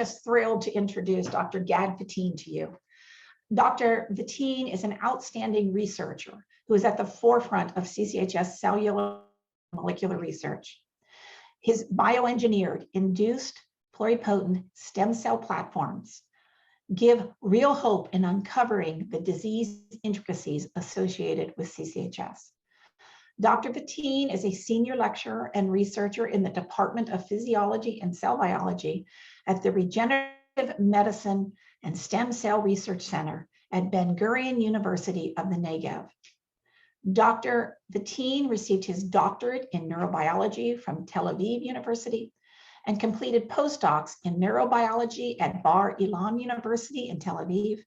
just thrilled to introduce Dr. Gad Vatine to you. Dr. Vatine is an outstanding researcher who is at the forefront of CCHS cellular molecular research. His bioengineered induced pluripotent stem cell platforms give real hope in uncovering the disease intricacies associated with CCHS. Dr. Vatine is a senior lecturer and researcher in the Department of Physiology and Cell Biology at the Regenerative Medicine and Stem Cell Research Center at Ben-Gurion University of the Negev. Dr. Vatine received his doctorate in neurobiology from Tel Aviv University and completed postdocs in neurobiology at Bar Ilan University in Tel Aviv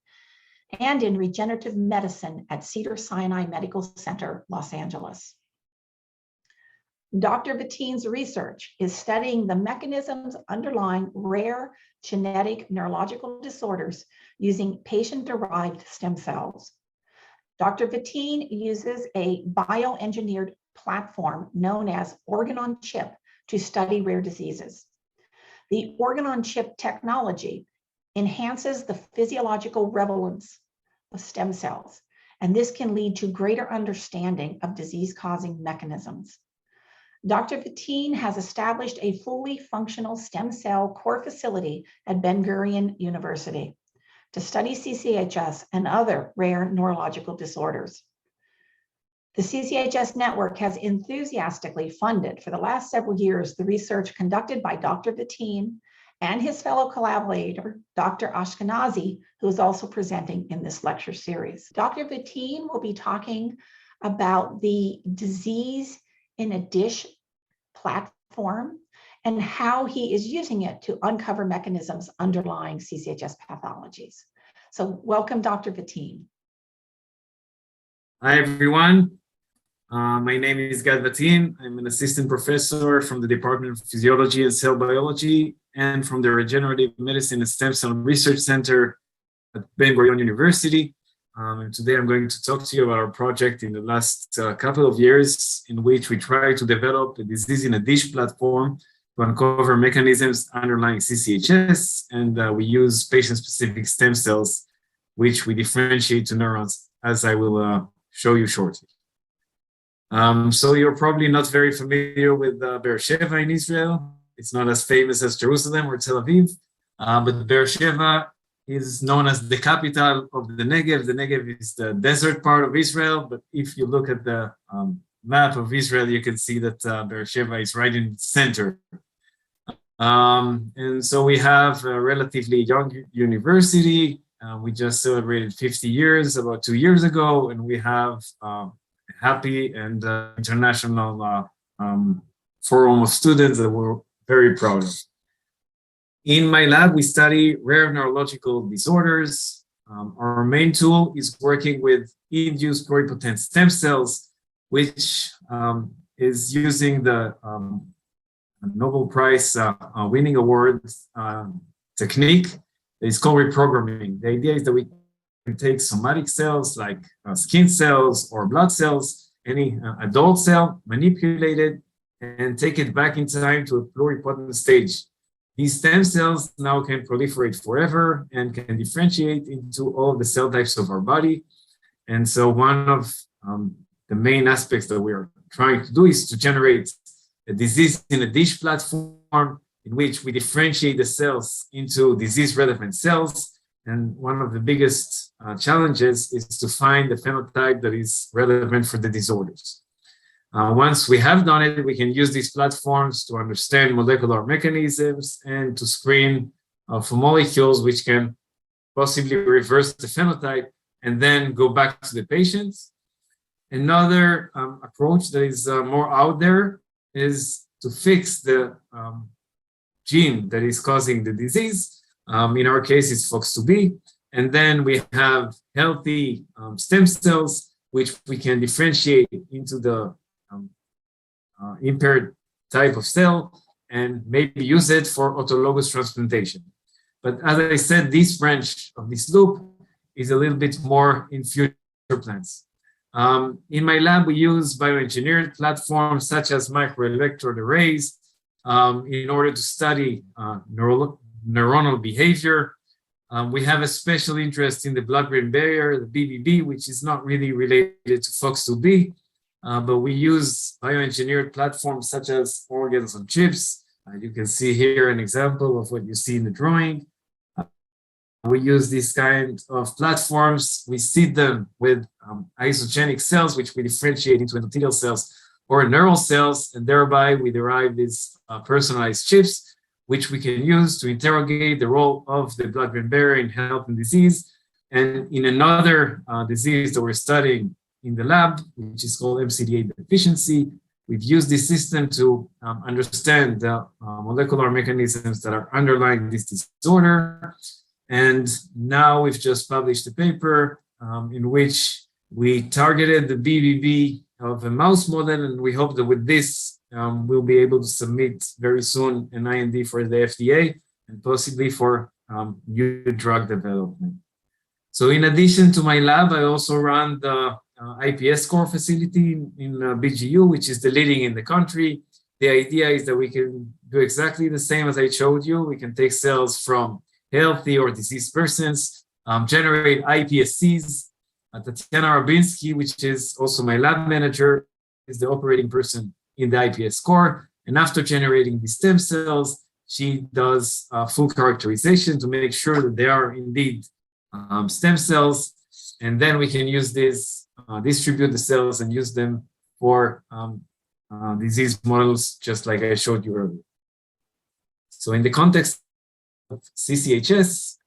and in regenerative medicine at Cedars-Sinai Medical Center, Los Angeles. Dr. Vatine's research is studying the mechanisms underlying rare genetic neurological disorders using patient-derived stem cells. Dr. Vatine uses a bioengineered platform known as organ-on-chip to study rare diseases. The organ-on-chip technology enhances the physiological relevance of stem cells, and this can lead to greater understanding of disease-causing mechanisms. Dr. Vatine has established a fully functional stem cell core facility at Ben-Gurion University to study CCHS and other rare neurological disorders. The CCHS network has enthusiastically funded for the last several years the research conducted by Dr. Vatine and his fellow collaborator, Dr. Ashkenazi, who is also presenting in this lecture series. Dr. Vatine will be talking about the disease in a dish platform and how he is using it to uncover mechanisms underlying CCHS pathologies. So welcome, Dr. Vatine. Hi, everyone. My name is Gad Vatine. I'm an assistant professor from the Department of Physiology and Cell Biology and from the Regenerative Medicine and Stem Cell Research Center at Ben-Gurion University. And today I'm going to talk to you about our project in the last couple of years in which we try to develop a disease in a dish platform to uncover mechanisms underlying CCHS, and we use patient-specific stem cells, which we differentiate to neurons, as I will show you shortly. So you're probably not very familiar with Beersheba in Israel. It's not as famous as Jerusalem or Tel Aviv, but Beersheba is known as the capital of the Negev. The Negev is the desert part of Israel, but if you look at the map of Israel, you can see that Beersheba is right in the center. And so we have a relatively young university. We just celebrated 50 years about 2 years ago, and we have happy and international forum of students that we're very proud of. In my lab, we study rare neurological disorders. Our main tool is working with induced pluripotent stem cells, which is using the Nobel Prize winning award technique. It's called reprogramming. The idea is that we can take somatic cells like skin cells or blood cells, any adult cell, manipulate it, and take it back in time to a pluripotent stage. These stem cells now can proliferate forever and can differentiate into all of the cell types of our body. And so one of the main aspects that we are trying to do is to generate a disease in a dish platform in which we differentiate the cells into disease-relevant cells. And one of the biggest challenges is to find the phenotype that is relevant for the disorders. Once we have done it, we can use these platforms to understand molecular mechanisms and to screen for molecules which can possibly reverse the phenotype and then go back to the patients. Another approach that is more out there is to fix the gene that is causing the disease. In our case, it's FOX2B. And then we have healthy stem cells, which we can differentiate into the impaired type of cell and maybe use it for autologous transplantation. But as I said, this branch of this loop is a little bit more in future plans. In my lab, we use bioengineered platforms such as microelectrode arrays in order to study neuronal behavior. We have a special interest in the blood-brain barrier, the BBB, which is not really related to FOX2B, but we use bioengineered platforms such as organs on chips. You can see here an example of what you see in the drawing. We use these kind of platforms. We seed them with isogenic cells, which we differentiate into endothelial cells or neural cells, and thereby we derive these personalized chips, which we can use to interrogate the role of the blood-brain barrier in health and disease. And in another disease that we're studying in the lab, which is called MCD8 deficiency, we've used this system to understand the molecular mechanisms that are underlying this disorder. And now we've just published a paper in which we targeted the BBB of a mouse model, and we hope that with this, we'll be able to submit very soon an IND for the FDA and possibly for new drug development. So in addition to my lab, I also run the iPS core facility in BGU, which is the leading in the country. The idea is that we can do exactly the same as I showed you. We can take cells from healthy or diseased persons, generate iPSCs. Tatiana Rabinsky, which is also my lab manager, is the operating person in the iPS core. And after generating the stem cells, she does full characterization to make sure that they are indeed stem cells. And then we can use this, distribute the cells and use them for disease models, just like I showed you earlier. So in the context of CCHS,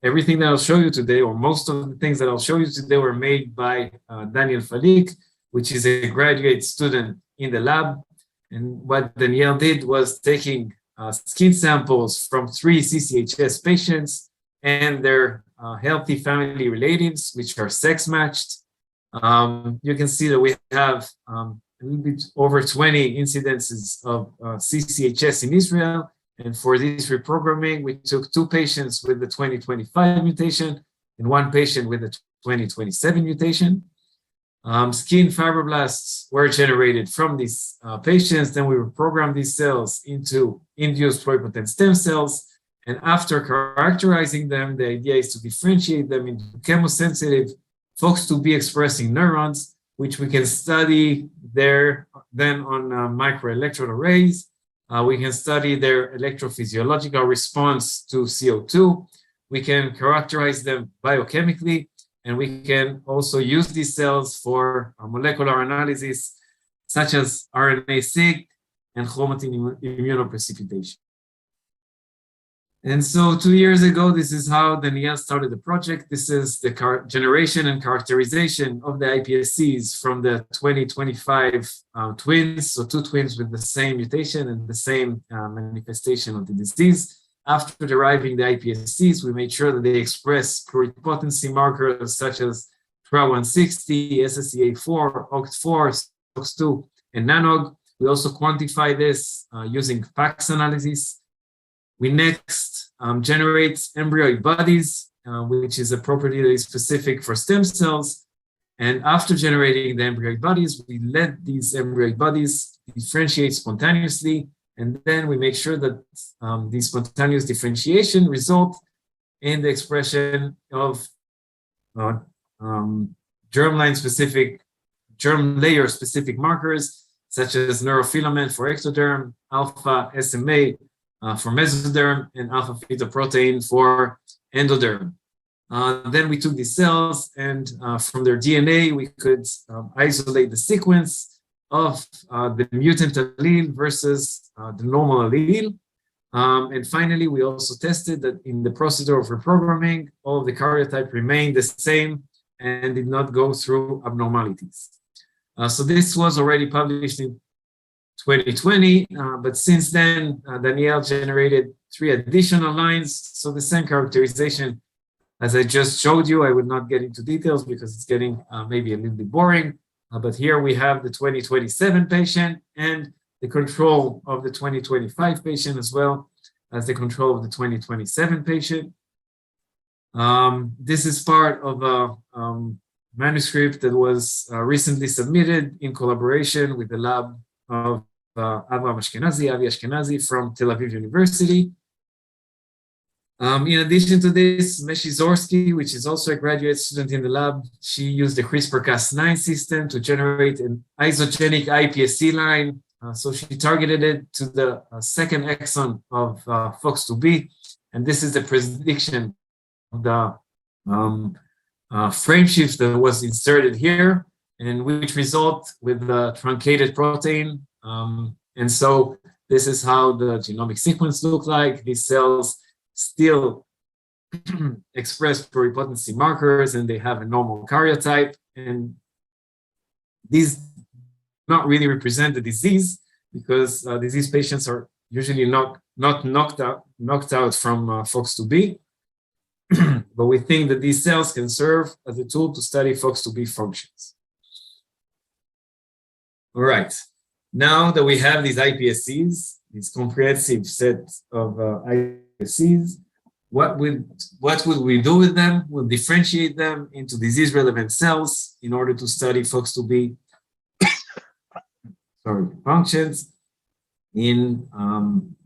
everything that I'll show you today, or most of the things that I'll show you today, were made by Daniel Falik, which is a graduate student in the lab. And what Danielle did was taking skin samples from 3 CCHS patients and their healthy family relatives, which are sex matched. You can see that we have a little bit over 20 incidences of CCHS in Israel. And for this reprogramming, we took 2 patients with the 2025 mutation and 1 patient with the 2027 mutation. Skin fibroblasts were generated from these patients. Then we reprogrammed these cells into induced pluripotent stem cells. And after characterizing them, the idea is to differentiate them into chemosensitive FOX2B expressing neurons, which we can study there then on microelectrode arrays. We can study their electrophysiological response to CO2. We can characterize them biochemically, and we can also use these cells for molecular analysis, such as RNA-seq and chromatin immunoprecipitation. And so 2 years ago, this is how Danielle started the project. This is the generation and characterization of the iPSCs from the 2025 twins, so 2 twins with the same mutation and the same manifestation of the disease. After deriving the iPSCs, we made sure that they express pluripotency markers such as TRA160, SSEA4, OCT4, SOX2, and NANOG. We also quantify this using FACS analysis. We next generate embryoid bodies, which is a property that is specific for stem cells. And after generating the embryoid bodies, we let these embryoid bodies differentiate spontaneously. And then we make sure that these spontaneous differentiation result in the expression of germ layer specific markers, such as neurofilament for ectoderm, alpha SMA for mesoderm, and alpha fetoprotein for endoderm. Then we took these cells, and from their DNA, we could isolate the sequence of the mutant allele versus the normal allele. And finally, we also tested that in the procedure of reprogramming, all of the karyotype remained the same and did not go through abnormalities. So this was already published in 2020, but since then, Danielle generated 3 additional lines. So the same characterization as I just showed you. I would not get into details because it's getting maybe a little bit boring. But here we have the 2027 patient and the control of the 2025 patient, as well as the control of the 2027 patient. This is part of a manuscript that was recently submitted in collaboration with the lab of Avi Ashkenazi from Tel Aviv University. In addition to this, Meshi Zorsky, which is also a graduate student in the lab, she used the CRISPR-Cas9 system to generate an isogenic iPSC line. So she targeted it to the second exon of FOX2B, and this is the prediction of the frame shift that was inserted here, and which result with the truncated protein. And so this is how the genomic sequence look like. These cells still express pluripotency markers, and they have a normal karyotype, and these not really represent the disease, because disease patients are usually not knocked out from FOX2B. But we think that these cells can serve as a tool to study FOX2B functions. All right, now that we have these iPSCs, this comprehensive set of iPSCs, what would we do with them? We'll differentiate them into disease-relevant cells in order to study FOX2B functions in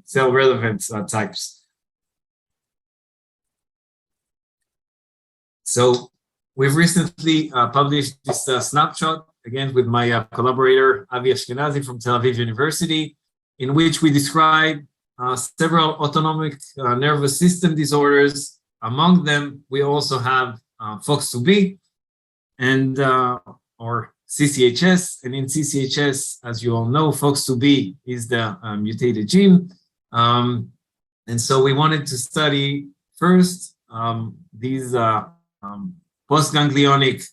cell-relevant types. So we've recently published this snapshot, again, with my collaborator, Avi Ashkenazi from Tel Aviv University, in which we describe several autonomic nervous system disorders. Among them, we also have FOX2B and or CCHS. And in CCHS, as you all know, FOX2B is the mutated gene. And so we wanted to study first these postganglionic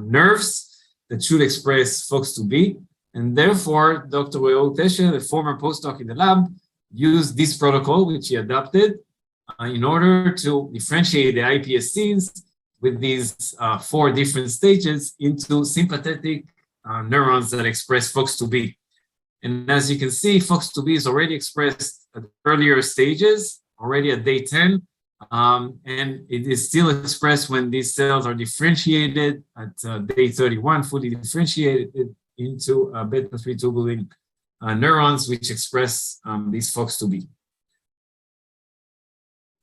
nerves that should express FOX2B. And therefore, Dr. Reol Tesher, the former postdoc in the lab, used this protocol, which he adopted, in order to differentiate the iPSCs with these 4 different stages into sympathetic neurons that express FOX2B. And as you can see, FOX2B is already expressed at earlier stages, already at day 10, and it is still expressed when these cells are differentiated at day 31, fully differentiated into beta-3 tubulin neurons, which express these FOX2B.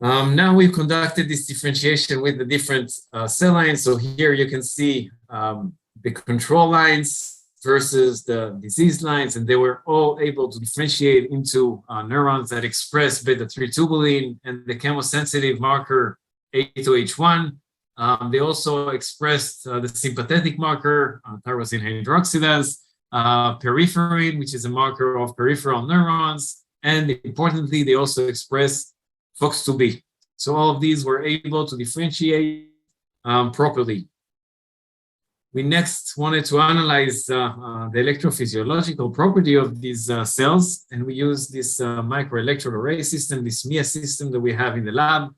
Now we've conducted this differentiation with the different cell lines. So here you can see the control lines versus the disease lines, and they were all able to differentiate into neurons that express beta-3 tubulin and the chemosensitive marker A2H1. They also expressed the sympathetic marker, tyrosine hydroxylase, peripherin, which is a marker of peripheral neurons, and importantly, they also express FOX2B. So all of these were able to differentiate properly. We next wanted to analyze the electrophysiological property of these cells, and we use this microelectrode array system, this MIA system that we have in the lab.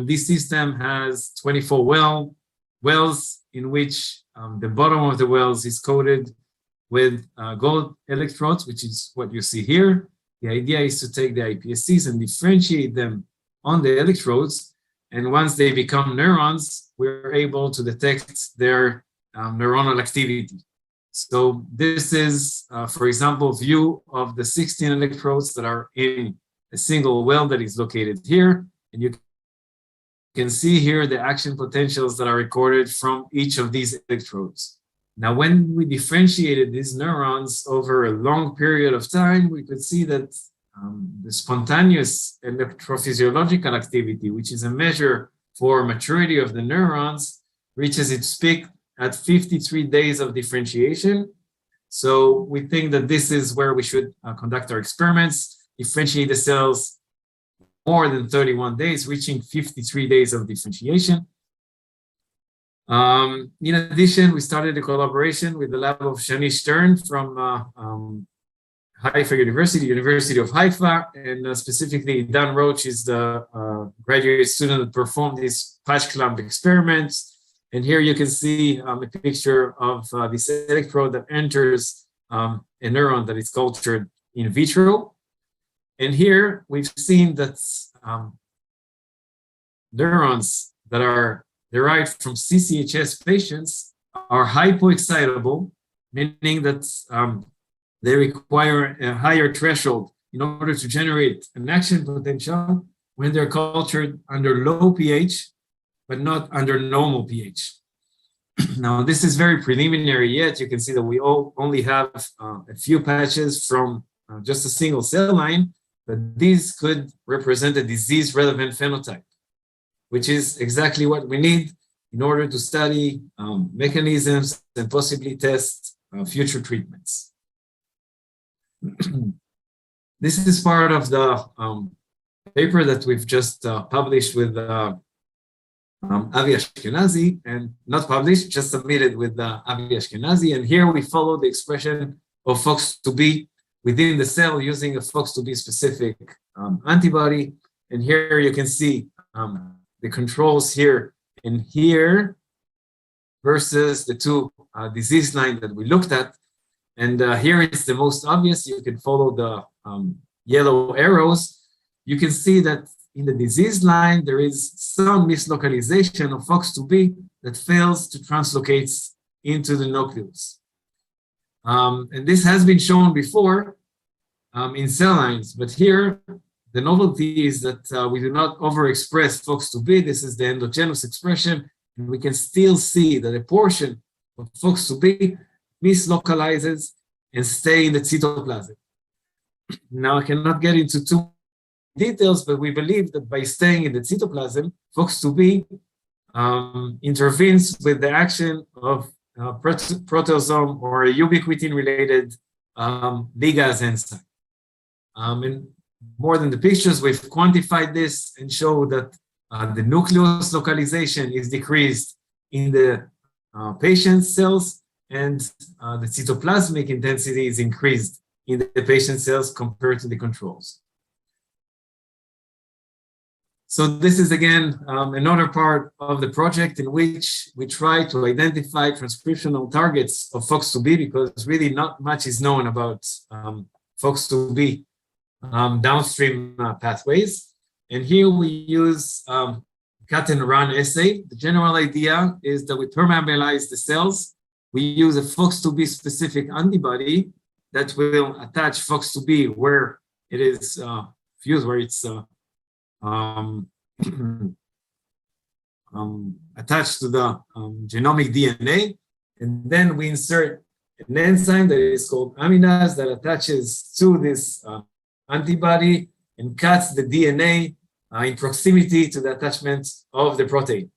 This system has 24 wells in which the bottom of the wells is coated with gold electrodes, which is what you see here. The idea is to take the iPSCs and differentiate them on the electrodes. And once they become neurons, we're able to detect their neuronal activity. So this is, for example, view of the 16 electrodes that are in a single well that is located here. And you can see here the action potentials that are recorded from each of these electrodes. Now, when we differentiated these neurons over a long period of time, we could see that the spontaneous electrophysiological activity, which is a measure for maturity of the neurons, reaches its peak at 53 days of differentiation. So we think that this is where we should conduct our experiments, differentiate the cells more than 31 days, reaching 53 days of differentiation. In addition, we started a collaboration with the lab of Shani Stern from Haifa University of Haifa, and specifically Dan Roach is the graduate student that performed these patch clamp experiments. And here you can see a picture of this electrode that enters a neuron that is cultured in vitro. And here we've seen that neurons that are derived from CCHS patients are hypoexcitable, meaning that they require a higher threshold in order to generate an action potential. when they're cultured under low pH, but not under normal pH. Now, this is very preliminary yet. You can see that we only have a few patches from just a single cell line, but these could represent a disease-relevant phenotype, which is exactly what we need in order to study mechanisms and possibly test future treatments. This is part of the paper that we've just published with Avi Ashkenazi, and not published, just submitted with Avi Ashkenazi. And here we follow the expression of FOX2B within the cell using a FOX2B specific antibody. And here you can see the controls here and here versus the two disease lines that we looked at. And here it's the most obvious. You can follow the yellow arrows. You can see that in the disease line, there is some mislocalization of FOX2B that fails to translocate into the nucleus. And this has been shown before in cell lines, but here the novelty is that we do not overexpress FOX2B. This is the endogenous expression, and we can still see that a portion of FOX2B mislocalizes and stay in the cytoplasm. Now, I cannot get into too details, but we believe that by staying in the cytoplasm, FOX2B intervenes with the action of proteasome or a ubiquitin-related ligase enzyme. And more than the pictures, we've quantified this and show that the nucleus localization is decreased in the patient's cells, and the cytoplasmic intensity is increased in the patient cells compared to the controls. So this is again another part of the project in which we try to identify transcriptional targets of FOX2B, because really not much is known about FOX2B downstream pathways. And here we use cut and run assay. The general idea is that we permeabilize the cells. We use a FOX2B specific antibody that will attach FOX2B where it is fused, where it's attached to the genomic DNA, and then we insert an enzyme that is called aminase that attaches to this antibody and cuts the DNA in proximity to the attachment of the protein,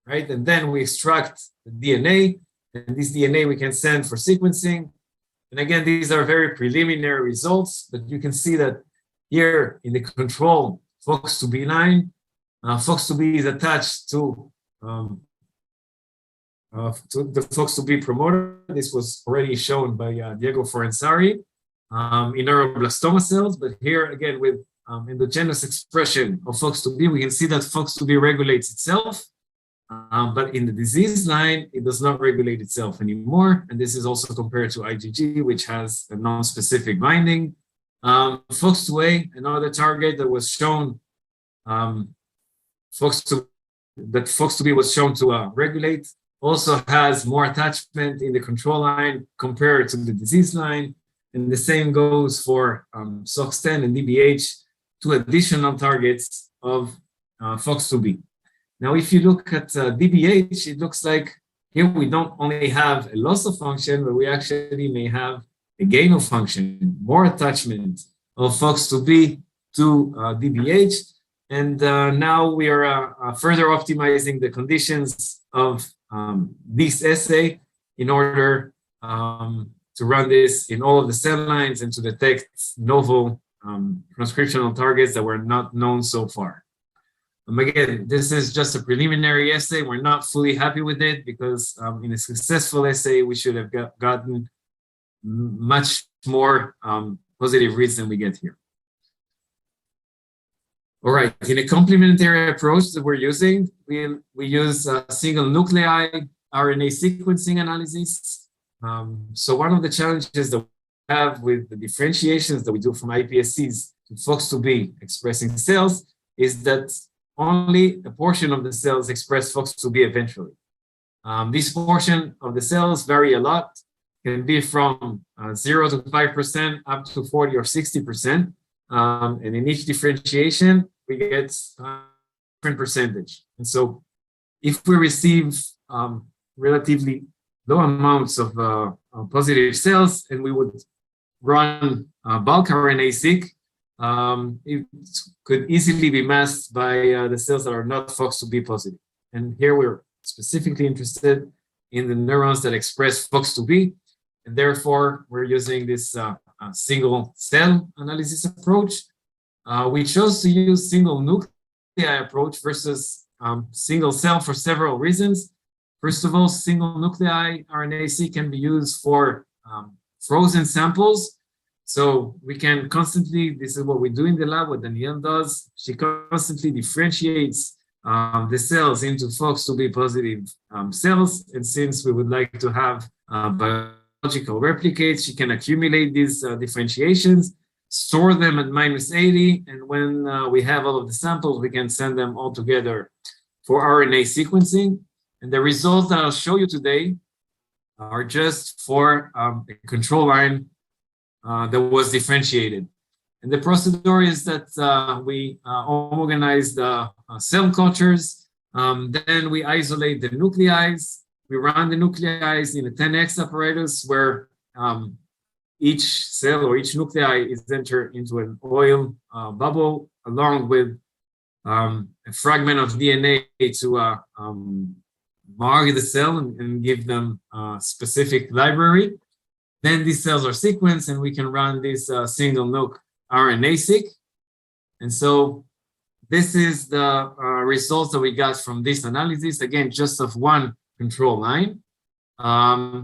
right? And then we extract the DNA, and this DNA we can send for sequencing. And again, these are very preliminary results, but you can see that here in the control FOX2B line, FOX2B is attached to the FOX2B promoter. This was already shown by Diego Forensari in neuroblastoma cells, but here again with endogenous expression of FOX2B, we can see that FOX2B regulates itself, but in the disease line, it does not regulate itself anymore. And this is also compared to IgG, which has a non-specific binding. FOX2A, another target that was shown, FOX2B was shown to regulate, also has more attachment in the control line compared to the disease line. And the same goes for SOX10 and DBH, two additional targets of FOX2B. Now, if you look at DBH, it looks like here we don't only have a loss of function, but we actually may have a gain of function, more attachment of FOX2B to DBH. And now we are further optimizing the conditions of this assay in order to run this in all of the cell lines and to detect novel transcriptional targets that were not known so far. Again, this is just a preliminary assay. We're not fully happy with it because in a successful assay, we should have gotten much more positive reads than we get here. All right, in a complementary approach that we're using, we use single nuclei RNA sequencing analysis. So one of the challenges that we have with the differentiations that we do from iPSCs to FOX2B expressing cells is that only a portion of the cells express FOX2B eventually. This portion of the cells vary a lot, can be from 0 to 5% up to 40 or 60%. And in each differentiation, we get a different percentage. And so if we receive relatively low amounts of positive cells and we would run bulk RNA-seq, it could easily be masked by the cells that are not FOX2B positive. And here we're specifically interested in the neurons that express FOX2B, and therefore we're using this single cell analysis approach. We chose to use single nuclei approach versus single cell for several reasons. First of all, single nuclei RNA-seq can be used for frozen samples. So we can constantly, this is what we do in the lab, what Danielle does. She constantly differentiates the cells into FOX2B positive cells. And since we would like to have biological replicates, she can accumulate these differentiations, store them at -80. And when we have all of the samples, we can send them all together for RNA sequencing. And the results that I'll show you today are just for a control line that was differentiated. And the procedure is that we homogenize the cell cultures, then we isolate the nuclei, we run the nuclei in a 10x apparatus where each cell or each nuclei is entered into an oil bubble along with a fragment of DNA to mark the cell and give them a specific library. Then these cells are sequenced and we can run this single nuc RNA-seq. And so this is the results that we got from this analysis, again, just of one control line,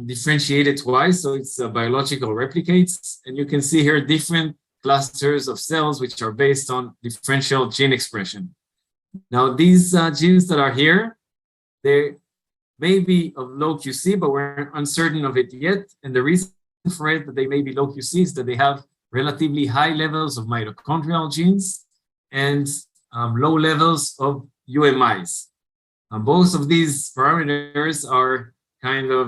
differentiated twice, so it's biological replicates. And you can see here different clusters of cells which are based on differential gene expression. Now these genes that are here, they may be of low QC, but we're uncertain of it yet. And the reason for it that they may be low QC is that they have relatively high levels of mitochondrial genes and low levels of UMIs. Both of these parameters are kind of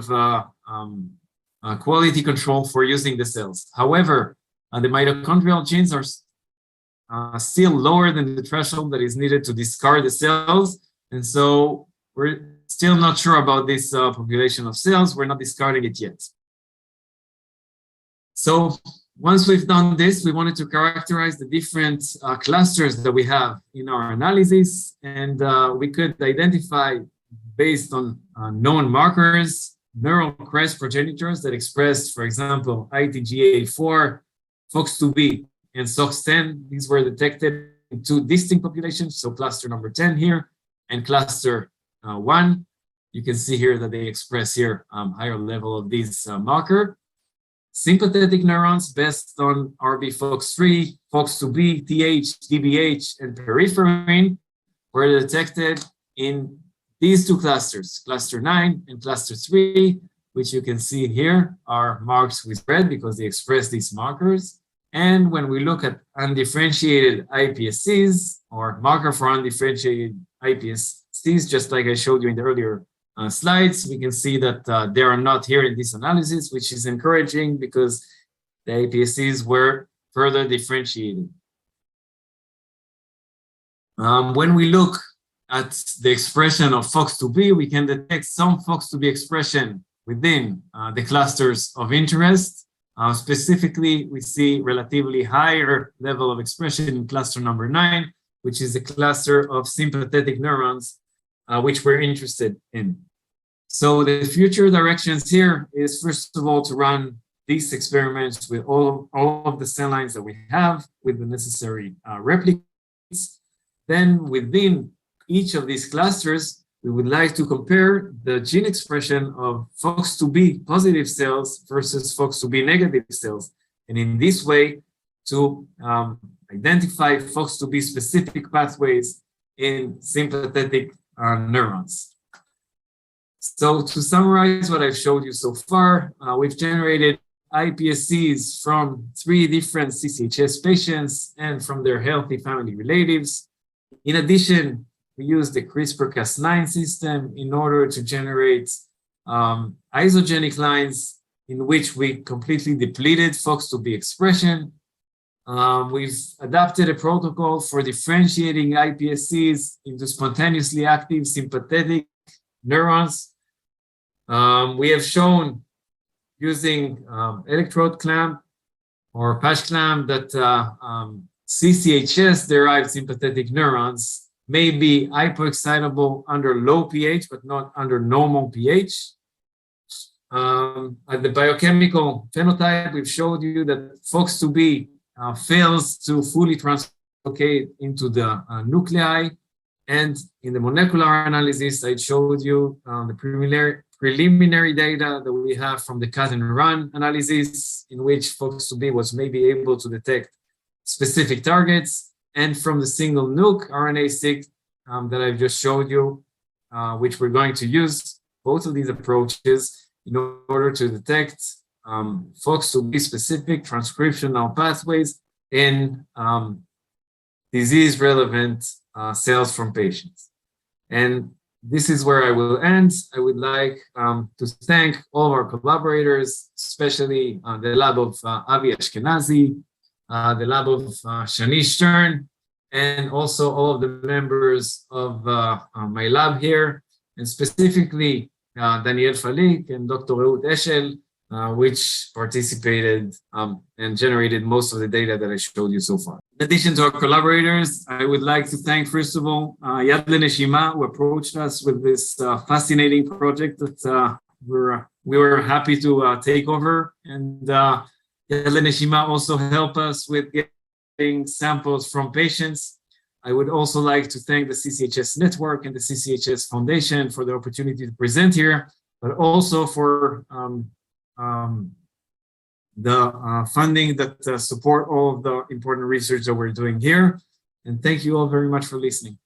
quality control for using the cells. However, the mitochondrial genes are still lower than the threshold that is needed to discard the cells. And so we're still not sure about this population of cells. We're not discarding it yet. So once we've done this, we wanted to characterize the different clusters that we have in our analysis, and we could identify based on known markers, neural crest progenitors that expressed, for example, ITGA4, FOX2B, and SOX10. These were detected in two distinct populations, so cluster number 10 here and cluster 1. You can see here that they express here higher level of this marker. Sympathetic neurons based on RBFOX3, FOX2B, TH, DBH, and peripherin were detected in these two clusters, cluster 9 and cluster 3, which you can see here are marked with red because they express these markers. And when we look at undifferentiated iPSCs or marker for undifferentiated iPSCs, just like I showed you in the earlier slides, we can see that they are not here in this analysis, which is encouraging because the iPSCs were further differentiated. When we look at the expression of FOX2B, we can detect some FOX2B expression within the clusters of interest. Specifically, we see relatively higher level of expression in cluster number 9, which is the cluster of sympathetic neurons, which we're interested in. So the future directions here is, first of all, to run these experiments with all of the cell lines that we have with the necessary replicates. Then within each of these clusters, we would like to compare the gene expression of FOX2B positive cells versus FOX2B negative cells. And in this way, to identify FOX2B specific pathways in sympathetic neurons. So to summarize what I've showed you so far, we've generated iPSCs from 3 different CCHS patients and from their healthy family relatives. In addition, we used the CRISPR-Cas9 system in order to generate isogenic lines in which we completely depleted FOX2B expression. We've adapted a protocol for differentiating iPSCs into spontaneously active sympathetic neurons. We have shown using electrode clamp or patch clamp that CCHS derived sympathetic neurons may be hypoexcitable under low pH, but not under normal pH. At the biochemical phenotype, we've showed you that FOX2B fails to fully translocate into the nuclei. And in the molecular analysis, I showed you the preliminary data that we have from the cut and run analysis, in which FOX2B was maybe able to detect specific targets, and from the single nuc RNA-seq that I've just showed you, which we're going to use both of these approaches in order to detect FOX2B specific transcriptional pathways in disease-relevant cells from patients. And this is where I will end. I would like to thank all of our collaborators, especially the lab of Avi Ashkenazi, the lab of Shani Stern, and also all of the members of my lab here, and specifically Daniel Falik and Dr. Reut Eshel, which participated and generated most of the data that I showed you so far. In addition to our collaborators, I would like to thank, first of all, Yad Leneshima, who approached us with this fascinating project that we were happy to take over. And Yad Leneshima also helped us with getting samples from patients. I would also like to thank the CCHS network and the CCHS Foundation for the opportunity to present here, but also for the funding that support all of the important research that we're doing here. And thank you all very much for listening.